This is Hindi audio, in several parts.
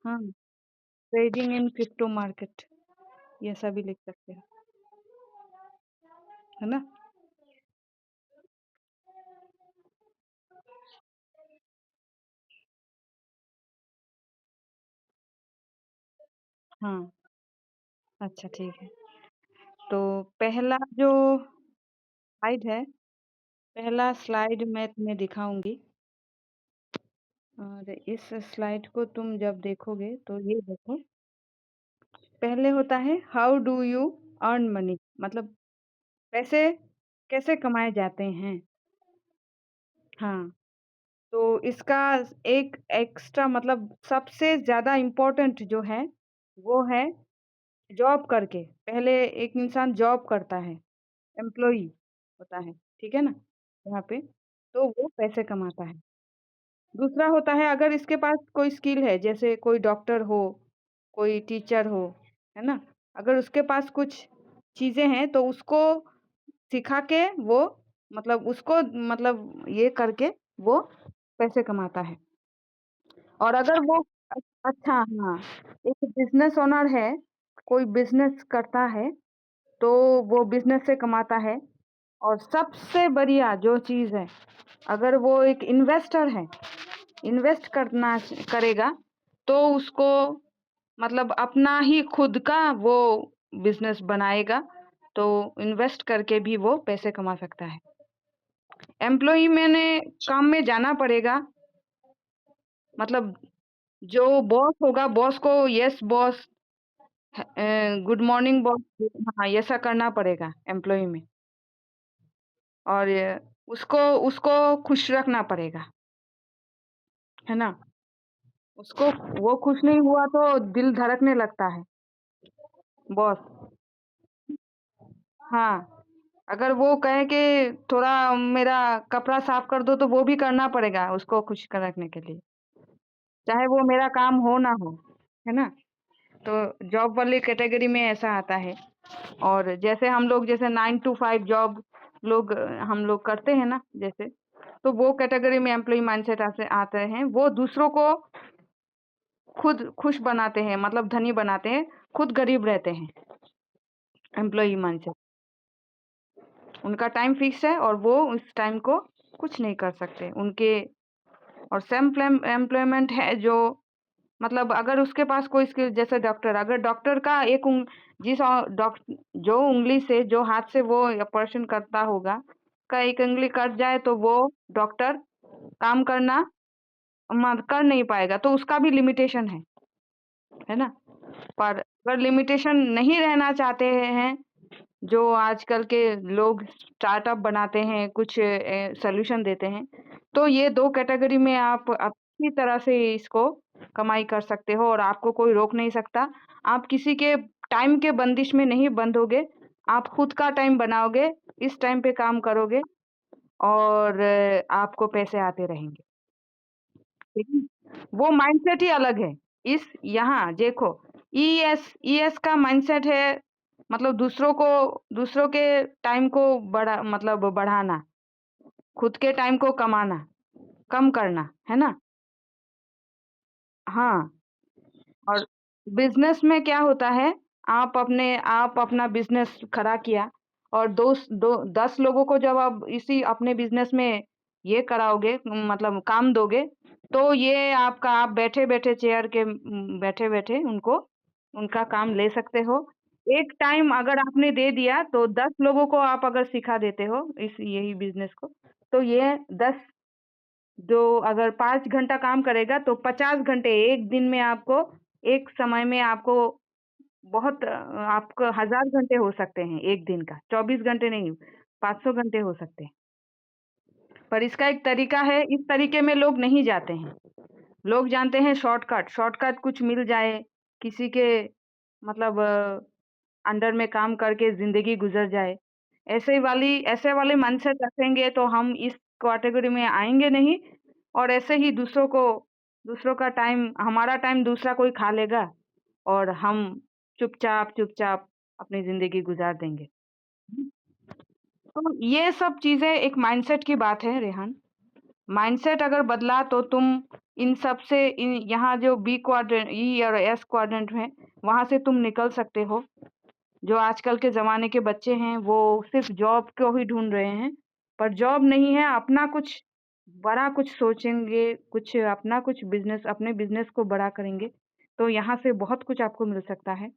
हाँ, ट्रेडिंग इन क्रिप्टो मार्केट, ये ऐसा भी लिख सकते हैं, है ना? हाँ, अच्छा ठीक है। तो पहला जो स्लाइड है, पहला स्लाइड मैं तुम्हें दिखाऊँगी और इस स्लाइड को तुम जब देखोगे तो ये देखो, पहले होता है how do you earn money, मतलब पैसे कैसे कमाए जाते हैं? हाँ, तो इसका एक एक्स्ट्रा मतलब सबसे ज़्यादा इम्पोर्टेंट जो है, वो है जॉब करके। पहले एक इंसान जॉब करता है, एम्प्लॉयी होता है, ठीक है ना? यहाँ पे, तो वो पैसे कमाता है। दूसरा होता है अगर इसके पास कोई स्किल है, जैसे कोई डॉक्टर हो, कोई टीचर हो, है ना? अगर उसके पास कुछ चीज़ें हैं तो उसको सिखा के वो मतलब उसको मतलब ये करके वो पैसे कमाता है। और अगर वो अच्छा हाँ, एक बिज़नेस ओनर है, कोई बिज़नेस करता है, तो वो बिज़नेस से कमाता है। और सबसे बढ़िया जो चीज़ है, अगर वो एक इन्वेस्टर है, इन्वेस्ट करना करेगा, तो उसको मतलब अपना ही खुद का वो बिज़नेस बनाएगा, तो इन्वेस्ट करके भी वो पैसे कमा सकता है। एम्प्लॉयी मैंने काम में जाना पड़ेगा, मतलब जो बॉस होगा, बॉस को yes boss, good morning boss, हाँ, ऐसा करना पड़ेगा एम्प्लॉयी में। और उसको उसको खुश रखना पड़ेगा, है ना? उसको वो खुश नहीं हुआ तो दिल धड़कने लगता है, बॉस। हाँ, अगर वो कहे कि थोड़ा मेरा कपड़ा साफ कर दो, तो वो भी करना पड़ेगा उसको खुश कर रखने के लिए, चाहे वो मेरा काम हो ना हो, है ना? तो जॉब वाली कैटेगरी में ऐसा आता है। और जैसे हम लोग जैसे 9 टू 5 जॉब लोग हम लोग करते हैं ना जैसे, तो वो कैटेगरी में एम्प्लॉयी माइंडसेट आसे आते हैं। वो दूसरों को खुद खुश बनाते हैं, मतलब धनी बनाते हैं, खुद गरीब रहते हैं, एम्प्लॉयी माइंडसेट। उनका टाइम फिक्स है और वो उस टाइम को कुछ नहीं कर सकते। उनके और सेल्फ एम्प्लॉयमेंट है जो मतलब अगर उसके पास कोई स्किल, जैसे डॉक्टर, अगर डॉक्टर का एक जिस जो उंगली से जो हाथ से वो ऑपरेशन करता होगा का एक उंगली कट जाए तो वो डॉक्टर काम करना कर नहीं पाएगा, तो उसका भी लिमिटेशन है ना? पर अगर लिमिटेशन नहीं रहना चाहते हैं, जो आजकल के लोग स्टार्टअप बनाते हैं, कुछ सॉल्यूशन देते हैं, तो ये 2 कैटेगरी में आप अच्छी तरह से इसको कमाई कर सकते हो और आपको कोई रोक नहीं सकता। आप किसी के टाइम के बंदिश में नहीं बंधोगे, आप खुद का टाइम बनाओगे, इस टाइम पे काम करोगे और आपको पैसे आते रहेंगे, ठीक है? वो माइंडसेट ही अलग है। इस यहाँ देखो, ईएस का माइंडसेट है मतलब दूसरों के टाइम को मतलब बढ़ाना, खुद के टाइम को कमाना, कम करना, है ना? हाँ, और बिज़नेस में क्या होता है, आप अपना बिज़नेस खड़ा किया और 10 लोगों को जब आप इसी अपने बिज़नेस में ये कराओगे मतलब काम दोगे, तो ये आपका आप बैठे-बैठे चेयर के बैठे-बैठे उनको उनका काम ले सकते हो। एक टाइम अगर आपने दे दिया तो 10 लोगों को आप अगर सिखा देते हो इस यही बिज़नेस को, तो ये 10 जो अगर 5 घंटा काम करेगा तो 50 घंटे एक दिन में आपको एक समय में आपको बहुत आपको 1000 घंटे हो सकते हैं एक दिन का, 24 घंटे नहीं, 500 घंटे हो सकते हैं। पर इसका एक तरीका है, इस तरीके में लोग नहीं जाते हैं। लोग जानते हैं शॉर्टकट, शॉर्टकट कुछ मिल जाए, किसी के मतलब अंडर में काम करके ज़िंदगी गुज़र जाए। ऐसे वाले माइंडसेट रखेंगे तो हम इस कैटेगरी में आएँगे नहीं और ऐसे ही दूसरों का टाइम, हमारा टाइम दूसरा कोई खा लेगा और हम चुपचाप अपनी ज़िंदगी गुज़ार देंगे। हुँ। तो ये सब चीज़ें एक माइंडसेट की बात है रेहान। माइंडसेट अगर बदला तो तुम इन सब से यहाँ जो बी क्वाड्रेंट, ई और एस क्वाड्रेंट है, वहां से तुम निकल सकते हो। जो आजकल के ज़माने के बच्चे हैं, वो सिर्फ़ जॉब को ही ढूँढ रहे हैं, पर जॉब नहीं है, अपना कुछ बड़ा कुछ सोचेंगे, कुछ अपना कुछ बिज़नेस, अपने बिज़नेस को बड़ा करेंगे, तो यहाँ से बहुत कुछ आपको मिल सकता है।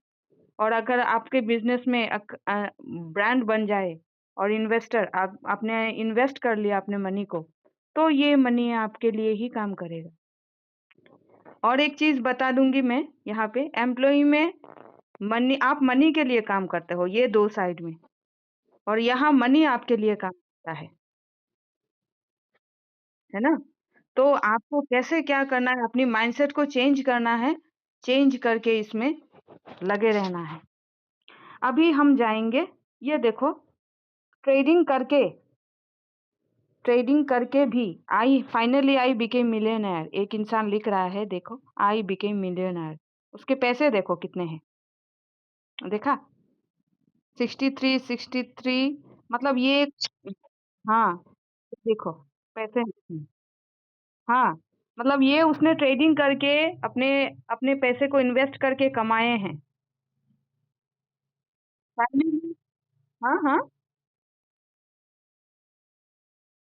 और अगर आपके बिज़नेस में ब्रांड बन जाए और इन्वेस्टर आप आपने इन्वेस्ट कर लिया अपने मनी को, तो ये मनी आपके लिए ही काम करेगा। और एक चीज़ बता दूँगी मैं यहाँ पे, एम्प्लॉयी में मनी, आप मनी के लिए काम करते हो, ये 2 साइड में। और यहाँ मनी आपके लिए काम करता है ना? तो आपको कैसे क्या करना है, अपनी माइंडसेट को चेंज करना है, चेंज करके इसमें लगे रहना है। अभी हम जाएँगे, ये देखो, ट्रेडिंग करके ट्रेडिंग करके भी आई बिकेम मिलियनेयर, एक इंसान लिख रहा है, देखो, आई बिकेम मिलियनेयर। उसके पैसे देखो कितने हैं, देखा? 63, 63, मतलब ये, हाँ, देखो पैसे हैं। हाँ, मतलब ये उसने ट्रेडिंग करके अपने अपने पैसे को इन्वेस्ट करके कमाए हैं। फाइनली, हाँ, हाँ,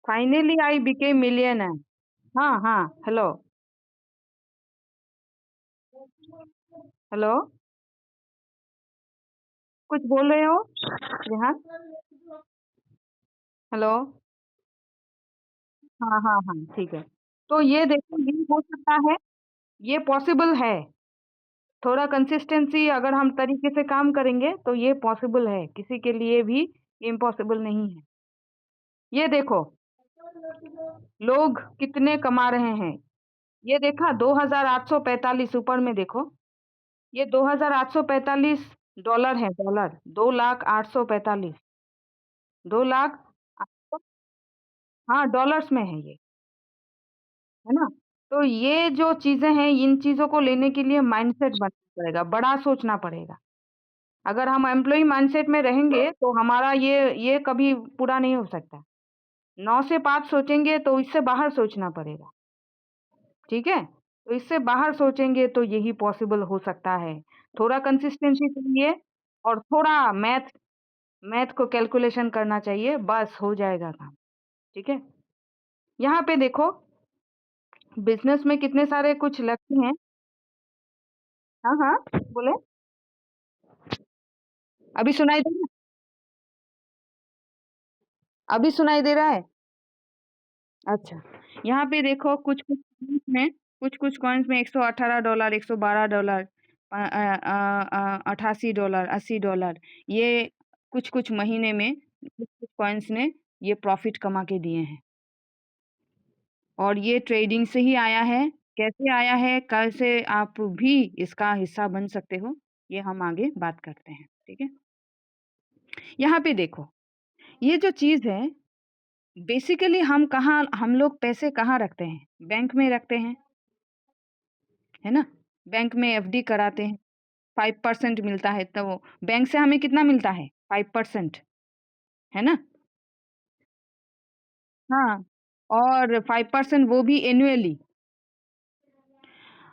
फाइनली आई बिकेम मिलियनेयर। हाँ, हाँ, हेलो, हेलो, कुछ बोल रहे हो? रेहान, हेलो, हाँ, हाँ, हाँ, ठीक है। तो ये देखो, ये हो सकता है, ये पॉसिबल है। थोड़ा कंसिस्टेंसी अगर हम तरीके से काम करेंगे तो ये पॉसिबल है, किसी के लिए भी इम्पॉसिबल नहीं है। ये देखो, लोग कितने कमा रहे हैं। ये देखा, 2,845 ऊपर में देखो, ये 2,845 डॉलर है, डॉलर, 2,08,45, 2,00,000, हाँ, डॉलर्स में है ये, है ना? तो ये जो चीज़ें हैं, इन चीज़ों को लेने के लिए माइंडसेट बनाना पड़ेगा, बड़ा सोचना पड़ेगा। अगर हम एम्प्लॉयी माइंडसेट में रहेंगे, तो हमारा ये कभी पूरा नहीं हो सकता। 9 से 5 सोचेंगे, तो इससे बाहर सोचना पड़ेगा, ठीक है? तो इससे बाहर सोचेंगे तो यही पॉसिबल हो सकता है। थोड़ा कंसिस्टेंसी चाहिए और थोड़ा मैथ मैथ को कैलकुलेशन करना चाहिए, बस हो जाएगा काम, ठीक है? यहाँ पे देखो, बिज़नेस में कितने सारे कुछ लक्ष्य हैं। हाँ, हाँ, बोले? अभी सुनाई दे रहा है? अभी सुनाई दे रहा है? अच्छा, यहाँ पे देखो, कुछ-कुछ कॉइन्स में $118, $112, 88 डॉलर, $80, ये कुछ-कुछ महीने में कुछ-कुछ कॉइन्स ने ये प्रॉफ़िट कमा के दिए हैं। और ये ट्रेडिंग से ही आया है। कैसे आया है, कैसे आप भी इसका हिस्सा बन सकते हो, ये हम आगे बात करते हैं, ठीक है? यहाँ पे देखो, ये जो चीज़ है, बेसिकली हम लोग पैसे कहाँ रखते हैं? बैंक में रखते हैं, है ना? बैंक में एफडी कराते हैं, 5% मिलता है, तो बैंक से हमें कितना मिलता है? 5%, है ना? हाँ, और 5% वो भी एनुअली।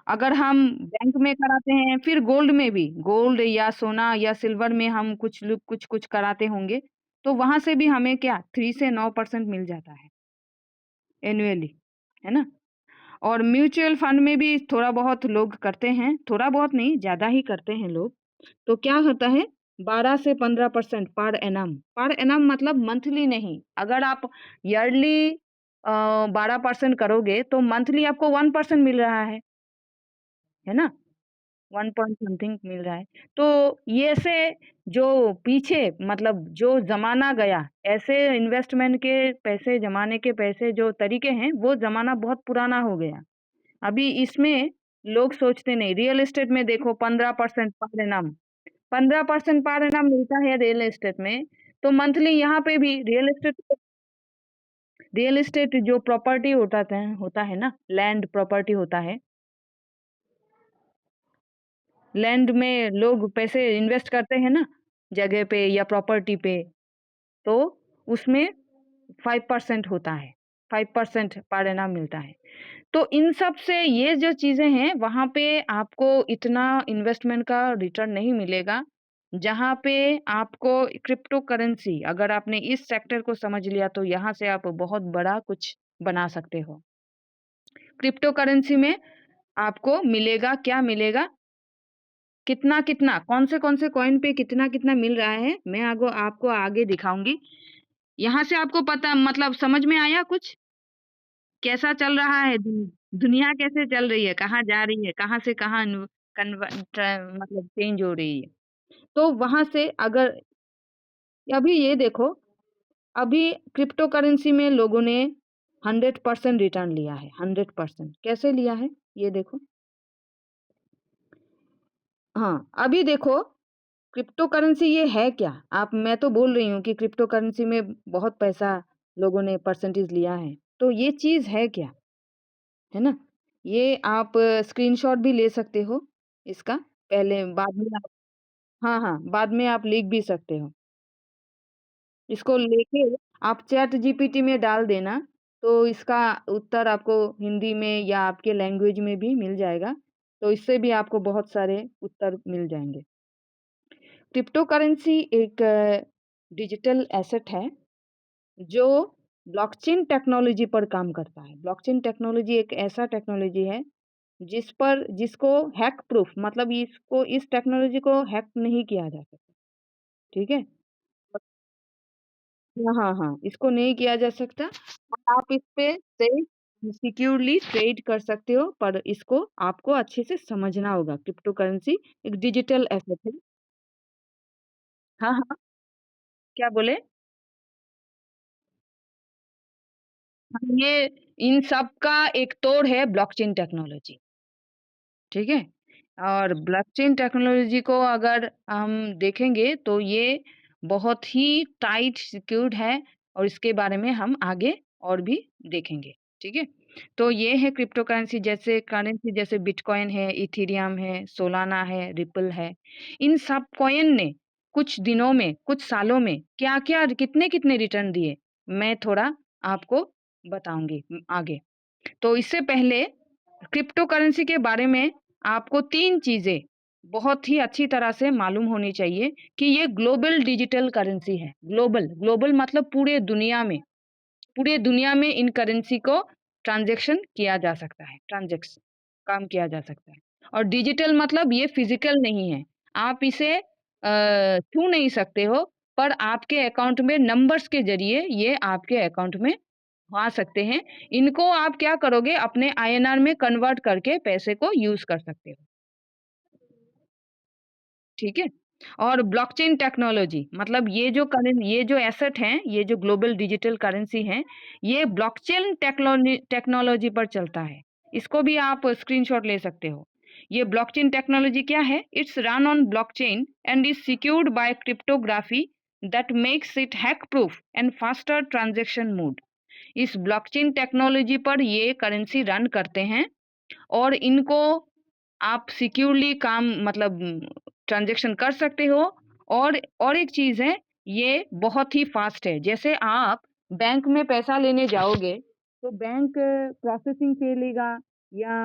अगर हम बैंक में कराते हैं, फिर गोल्ड में भी, गोल्ड या सोना या सिल्वर में हम कुछ लोग कुछ-कुछ कराते होंगे, तो वहाँ से भी हमें क्या 3 से 9% मिल जाता है एनुअली, है ना? और म्यूचुअल फंड में भी थोड़ा बहुत लोग करते हैं, थोड़ा बहुत नहीं, ज़्यादा ही करते हैं लोग। तो क्या होता है, 12 से 15% पर एनम मतलब मंथली नहीं। अगर आप ईयरली 12% करोगे, तो मंथली आपको 1% मिल रहा है ना? 1 पॉइंट समथिंग मिल रहा है। तो ये से जो पीछे, मतलब जो ज़माना गया, ऐसे इन्वेस्टमेंट के पैसे जमाने के पैसे जो तरीके हैं, वो ज़माना बहुत पुराना हो गया। अभी इसमें लोग सोचते नहीं। रियल एस्टेट में देखो, 15% पर एनम, 15% पर एनम मिलता है रियल एस्टेट में, तो मंथली यहाँ पे भी रियल एस्टेट जो प्रॉपर्टी होता है ना, लैंड प्रॉपर्टी होता है, लैंड में लोग पैसे इन्वेस्ट करते हैं ना, जगह पे या प्रॉपर्टी पे, तो उसमें 5% होता है। 5% पर एनम मिलता है। तो इन सब से ये जो चीज़ें हैं, वहाँ पे आपको इतना इन्वेस्टमेंट का रिटर्न नहीं मिलेगा, जहाँ पे आपको क्रिप्टो करेंसी अगर आपने इस सेक्टर को समझ लिया तो यहाँ से आप बहुत बड़ा कुछ बना सकते हो। क्रिप्टो करेंसी में आपको मिलेगा, क्या मिलेगा, कितना-कितना, कौन से कॉइन पे कितना-कितना मिल रहा है, मैं आगो आपको आगे दिखाऊँगी। यहाँ से आपको पता मतलब समझ में आया कुछ? कैसा चल रहा है दुनिया कैसे चल रही है, कहाँ जा रही है, कहाँ से कहाँ मतलब चेंज हो रही है। तो वहाँ से अगर अभी ये देखो, अभी क्रिप्टो करेंसी में लोगों ने 100% रिटर्न लिया है, 100%। कैसे लिया है? ये देखो। हाँ, अभी देखो क्रिप्टो करेंसी ये है क्या? मैं तो बोल रही हूँ कि क्रिप्टो करेंसी में बहुत पैसा लोगों ने परसेंटेज लिया है। तो ये चीज़ है क्या? है ना? ये आप स्क्रीनशॉट भी ले सकते हो इसका, पहले बाद में आप हाँ, हाँ, बाद में आप लिख भी सकते हो। इसको लेके आप चैट जीपीटी में डाल देना, तो इसका उत्तर आपको हिंदी में या आपके लैंग्वेज में भी मिल जाएगा। तो इससे भी आपको बहुत सारे उत्तर मिल जाएँगे। क्रिप्टो करेंसी एक डिजिटल एसेट है, जो ब्लॉकचेन टेक्नोलॉजी पर काम करता है। ब्लॉकचेन टेक्नोलॉजी एक ऐसा टेक्नोलॉजी है जिसको हैक प्रूफ मतलब इसको इस टेक्नोलॉजी को हैक नहीं किया जा सकता, ठीक है? हाँ, हाँ, हाँ, इसको नहीं किया जा सकता और आप इस पे सिक्योरली ट्रेड कर सकते हो, पर इसको आपको अच्छे से समझना होगा। क्रिप्टो करेंसी एक डिजिटल एसेट है। हाँ, हाँ, क्या बोले? हाँ, ये इन सब का एक तोड़ है ब्लॉकचेन टेक्नोलॉजी। ठीक है? और ब्लॉकचेन टेक्नोलॉजी को अगर हम देखेंगे तो ये बहुत ही टाइट सिक्योर्ड है और इसके बारे में हम आगे और भी देखेंगे। ठीक है? तो ये है क्रिप्टो करेंसी जैसे बिटकॉइन है, इथेरियम है, सोलाना है, रिपल है। इन सब कॉइन ने कुछ दिनों में, कुछ सालों में क्या-क्या कितने-कितने रिटर्न दिए, मैं थोड़ा आपको बताऊँगी आगे। तो इससे पहले क्रिप्टो करेंसी के बारे में आपको 3 चीज़ें बहुत ही अच्छी तरह से मालूम होनी चाहिए कि ये ग्लोबल डिजिटल करेंसी है। ग्लोबल मतलब पूरे दुनिया में इन करेंसी को ट्रांज़ैक्शन किया जा सकता है, काम किया जा सकता है। और डिजिटल मतलब ये फिज़िकल नहीं है। आप इसे छू नहीं सकते हो, पर आपके अकाउंट में नंबर्स के ज़रिए ये आपके अकाउंट में आ सकते हैं। इनको आप क्या करोगे अपने आईएनआर में कन्वर्ट करके पैसे को यूज़ कर सकते हो। ठीक है? और ब्लॉकचेन टेक्नोलॉजी मतलब ये जो एसेट हैं, ये जो ग्लोबल डिजिटल करेंसी हैं, ये ब्लॉकचेन टेक्नोलॉजी पर चलता है। इसको भी आप स्क्रीनशॉट ले सकते हो। ये ब्लॉकचेन टेक्नोलॉजी क्या है? It's run on blockchain and is secured by cryptography that makes it hack proof and faster transaction mode. इस ब्लॉकचेन टेक्नोलॉजी पर ये करेंसी रन करते हैं और इनको आप सिक्योरली काम मतलब ट्रांज़ैक्शन कर सकते हो और एक चीज़ है, ये बहुत ही फ़ास्ट है। जैसे आप बैंक में पैसा लेने जाओगे, तो बैंक प्रोसेसिंग फ़ी लेगा या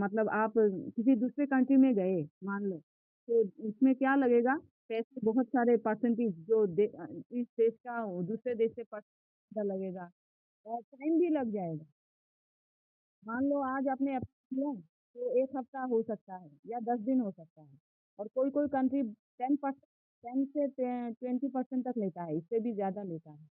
मतलब आप किसी दूसरे कंट्री में गए, मान लो, तो उसमें क्या लगेगा, पैसे बहुत सारे परसेंटेज इस देश का दूसरे देश से परसेंट लगेगा और टाइम भी लग जाएगा। मान लो आज आपने अप्लाई किया, तो 1 हफ्ता हो सकता है या 10 दिन हो सकता है और कोई-कोई कंट्री 10 से 20% तक लेता है, इससे भी ज़्यादा लेता है।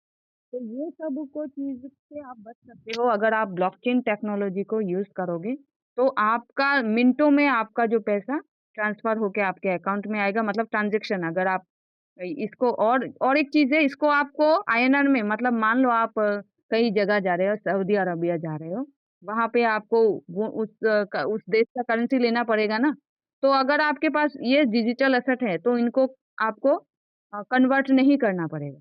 तो ये सब को चीज़ से आप बच सकते हो अगर आप ब्लॉकचेन टेक्नोलॉजी को यूज़ करोगे, तो आपका मिनटों में आपका जो पैसा ट्रांसफ़र होके आपके अकाउंट में आएगा मतलब ट्रांज़ैक्शन अगर आप इसको और एक चीज़ है इसको आपको आईएनआर में मतलब मान लो आप कई जगह जा रहे हो, सऊदी अरबिया जा रहे हो, वहाँ पे आपको उस देश का करेंसी लेना पड़ेगा ना, तो अगर आपके पास ये डिजिटल एसेट है तो इनको आपको कन्वर्ट नहीं करना पड़ेगा।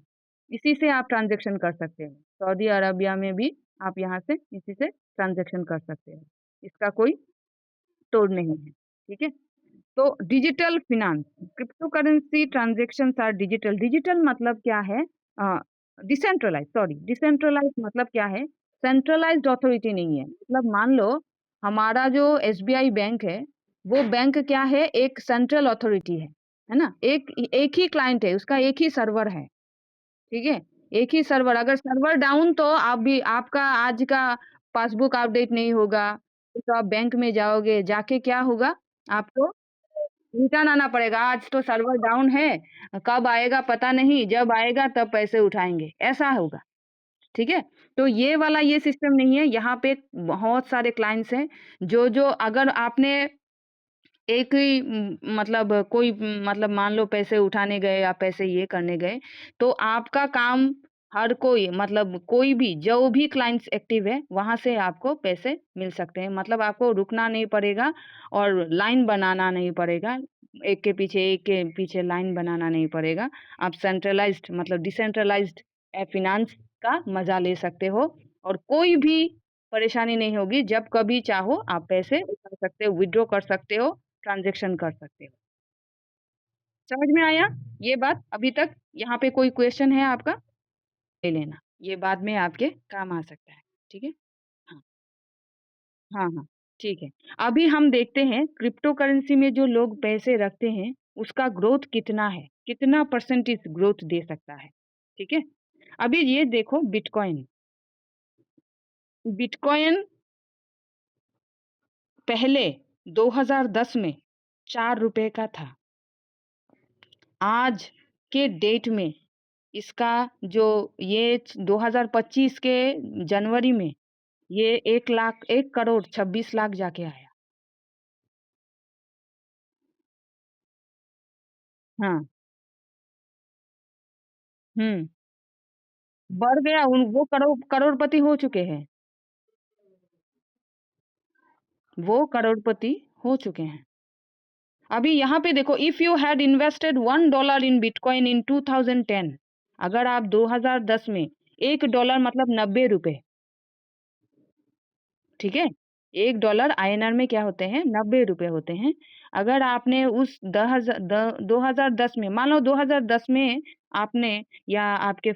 इसी से आप ट्रांज़ैक्शन कर सकते हो। सऊदी अरबिया में भी आप यहाँ से इसी से ट्रांज़ैक्शन कर सकते हो। इसका कोई तोड़ नहीं है, ठीक है? तो digital finance, crypto currency transactions are digital. Digital मतलब क्या है? डिसेंट्रलाइज, सॉरी, डिसेंट्रलाइज मतलब क्या है? सेंट्रलाइज्ड अथॉरिटी नहीं है। मतलब मान लो हमारा जो एसबीआई बैंक है, वो बैंक क्या है? एक सेंट्रल अथॉरिटी है ना? एक एक ही क्लाइंट है, उसका एक ही सर्वर है, ठीक है? एक ही सर्वर, अगर सर्वर डाउन तो आप भी आपका आज का पासबुक अपडेट नहीं होगा, तो आप बैंक में जाओगे, जाके क्या होगा? आपको रिटर्न आना पड़ेगा, आज तो सर्वर डाउन है, कब आएगा पता नहीं, जब आएगा तब पैसे उठाएँगे, ऐसा होगा, ठीक है? तो ये वाला ये सिस्टम नहीं है, यहाँ पे बहुत सारे क्लाइंट्स हैं, जो अगर आपने एक ही मतलब कोई मतलब मान लो पैसे उठाने गए या पैसे ये करने गए, तो आपका काम हर कोई मतलब कोई भी जो भी क्लाइंट्स एक्टिव है, वहाँ से आपको पैसे मिल सकते हैं। मतलब आपको रुकना नहीं पड़ेगा और लाइन बनाना नहीं पड़ेगा। एक के पीछे लाइन बनाना नहीं पड़ेगा। आप सेंट्रलाइज़्ड मतलब डिसेंट्रलाइज़्ड फाइनेंस का मज़ा ले सकते हो और कोई भी परेशानी नहीं होगी। जब कभी चाहो आप पैसे उठा सकते हो, विथड्रॉ कर सकते हो, ट्रांज़ैक्शन कर सकते हो। समझ में आया ये बात अभी तक? यहाँ पे कोई क्वेश्चन है आपका? ले लेना, ये बाद में आपके काम आ सकता है, ठीक है? हाँ, हाँ, हाँ, ठीक है। अभी हम देखते हैं क्रिप्टो करेंसी में जो लोग पैसे रखते हैं, उसका ग्रोथ कितना है? कितना परसेंटेज ग्रोथ दे सकता है? ठीक है? अभी ये देखो बिटकॉइन, बिटकॉइन पहले 2010 में ₹4 का था। आज के डेट में इसका जो ये 2025 के जनवरी में ये 1 करोड़ 26 लाख जाके आया। हाँ, हुँ, बढ़ गया वो करोड़पति हो चुके हैं, वो करोड़पति हो चुके हैं। अभी यहाँ पे देखो if you had invested $1 in bitcoin in 2010, अगर आप 2010 में $1 मतलब ₹90, ठीक है? $1 आईएनआर में क्या होते हैं? ₹90 होते हैं। अगर आपने उस 2010 में मान लो 2010 में आपने या आपके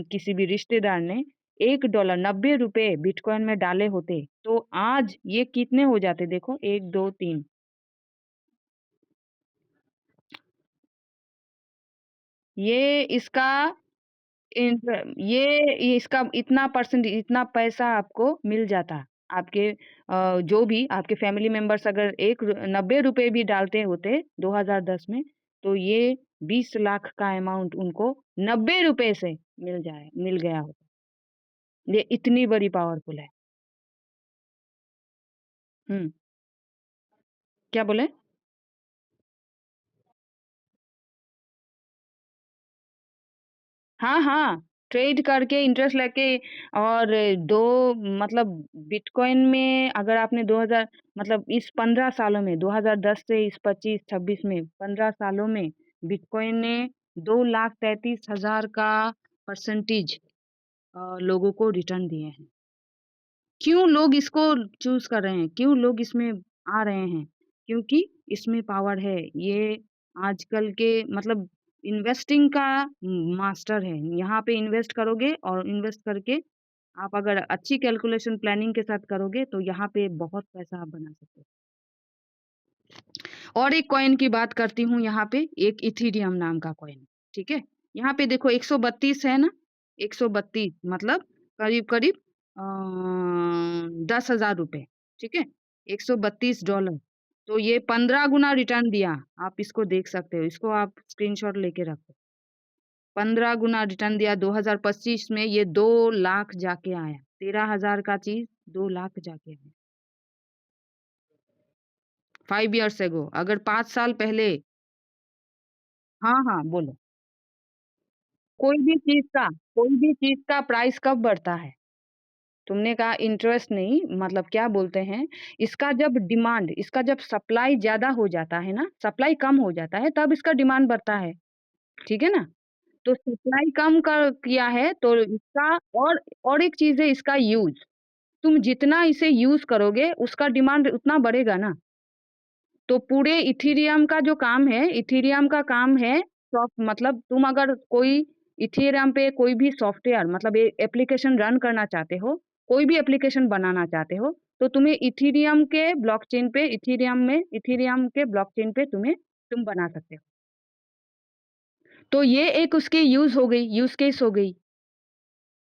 किसी भी रिश्तेदार ने $1 ₹90 बिटकॉइन में डाले होते, तो आज ये कितने हो जाते देखो 1, 2, 3 ये इसका ये इसका इतना परसेंट इतना पैसा आपको मिल जाता। आपके जो भी आपके फैमिली मेंबर्स अगर ₹90 भी डालते होते 2010 में, तो ये 20 लाख का अमाउंट उनको ₹90 से मिल गया होता। ये इतनी बड़ी पावरफुल है। हुँ, क्या बोले? हाँ, हाँ, ट्रेड करके इंटरेस्ट लेके और 2 मतलब बिटकॉइन में अगर आपने 2000 मतलब इस 15 सालों में 2010 से इस 25-26 में 15 सालों में बिटकॉइन ने 2,33,000 का परसेंटेज लोगों को रिटर्न दिए हैं। क्यों लोग इसको चूज़ कर रहे हैं? क्यों लोग इसमें आ रहे हैं? क्योंकि इसमें पावर है। ये आजकल के मतलब इन्वेस्टिंग का मास्टर है। यहाँ पे इन्वेस्ट करोगे और इन्वेस्ट करके आप अगर अच्छी कैलकुलेशन प्लानिंग के साथ करोगे तो यहाँ पे बहुत पैसा आप बना सकते हो। और एक कॉइन की बात करती हूँ यहाँ पे, एक इथेरियम नाम का कॉइन, ठीक है? यहाँ पे देखो 132 है ना? 132 मतलब करीब-करीब ₹10,000, ठीक है? $132 तो ये 15 गुना रिटर्न दिया। आप इसको देख सकते हो, इसको आप स्क्रीनशॉट लेके रखो। 15 गुना रिटर्न दिया 2025 में ये 2 लाख जाके आया। 13,000 का चीज़ 2 लाख जाके आया। 5 इयर्स एगो अगर 5 साल पहले हाँ, हाँ, बोलो। कोई भी चीज़ का प्राइस कब बढ़ता है? तुमने कहा इंटरेस्ट नहीं मतलब क्या बोलते हैं, इसका जब सप्लाई ज़्यादा हो जाता है ना, सप्लाई कम हो जाता है तब इसका डिमांड बढ़ता है, ठीक है ना? तो सप्लाई कम कर किया है तो इसका और एक चीज़ है इसका यूज़। तुम जितना इसे यूज़ करोगे उसका डिमांड उतना बढ़ेगा ना। तो पूरे इथेरियम का जो काम है, इथेरियम का काम है सॉफ्ट मतलब तुम अगर कोई इथेरियम पे कोई भी सॉफ्टवेयर मतलब एप्लीकेशन रन करना चाहते हो, कोई भी एप्लीकेशन बनाना चाहते हो, तो तुम्हें इथेरियम के ब्लॉकचेन पे तुम बना सकते हो। तो ये एक उसकी यूज़ केस हो गई,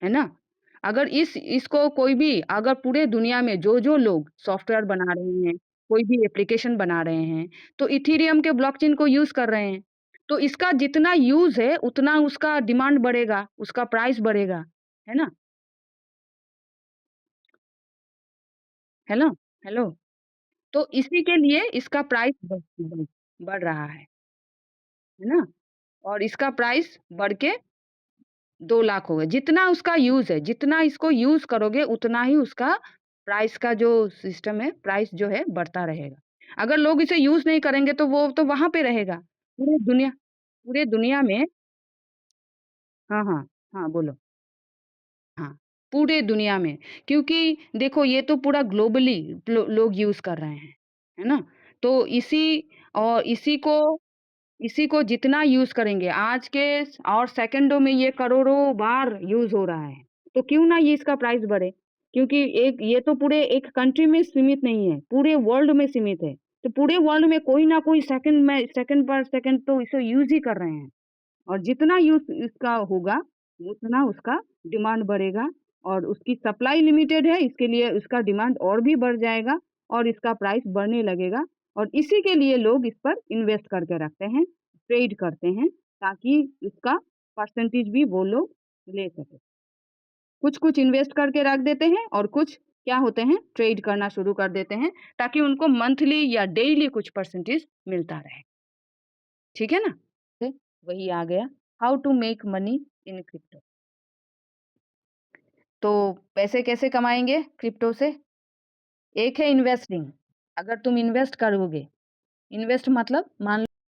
है ना? अगर इसको कोई भी अगर पूरे दुनिया में जो-जो लोग सॉफ्टवेयर बना रहे हैं, कोई भी एप्लीकेशन बना रहे हैं, तो इथेरियम के ब्लॉकचेन को यूज़ कर रहे हैं। तो इसका जितना यूज़ है, उतना उसका डिमांड बढ़ेगा, उसका प्राइस बढ़ेगा, है ना? Hello hello. तो इसी के लिए इसका प्राइस बढ़ रहा है ना? और इसका प्राइस बढ़ के 2 लाख हो गए। जितना उसका यूज़ है, जितना इसको यूज़ करोगे उतना ही उसका प्राइस का जो सिस्टम है, प्राइस जो है बढ़ता रहेगा। अगर लोग इसे यूज़ नहीं करेंगे तो वो तो वहाँ पे रहेगा। पूरे दुनिया में हाँ, हाँ। हाँ, बोलो। हाँ, पूरे दुनिया में क्योंकि देखो ये तो पूरा ग्लोबली लोग यूज़ कर रहे हैं, है ना? तो और इसी को जितना यूज़ करेंगे आज के और सेकंडों में ये करोड़ों बार यूज़ हो रहा है। तो क्यों ना ये इसका प्राइस बढ़े? क्योंकि एक ये तो पूरे एक कंट्री में सीमित नहीं है, पूरे वर्ल्ड में सीमित है। तो पूरे वर्ल्ड में कोई ना कोई सेकंड पर सेकंड तो इसे यूज़ ही कर रहे हैं। और जितना यूज़ इसका होगा, उतना उसका डिमांड बढ़ेगा और उसकी सप्लाई लिमिटेड है, इसके लिए उसका डिमांड और भी बढ़ जाएगा और इसका प्राइस बढ़ने लगेगा और इसी के लिए लोग इस पर इन्वेस्ट करके रखते हैं, ट्रेड करते हैं, ताकि इसका परसेंटेज भी वो लोग ले सकें। कुछ-कुछ इन्वेस्ट करके रख देते हैं और कुछ क्या होते हैं, ट्रेड करना शुरू कर देते हैं, ताकि उनको मंथली या डेली कुछ परसेंटेज मिलता रहे। ठीक है ना? फिर वही आ गया, how to make money in crypto. तो पैसे कैसे कमाएँगे क्रिप्टो से? एक है इन्वेस्टिंग, अगर तुम इन्वेस्ट करोगे, इन्वेस्ट मतलब मान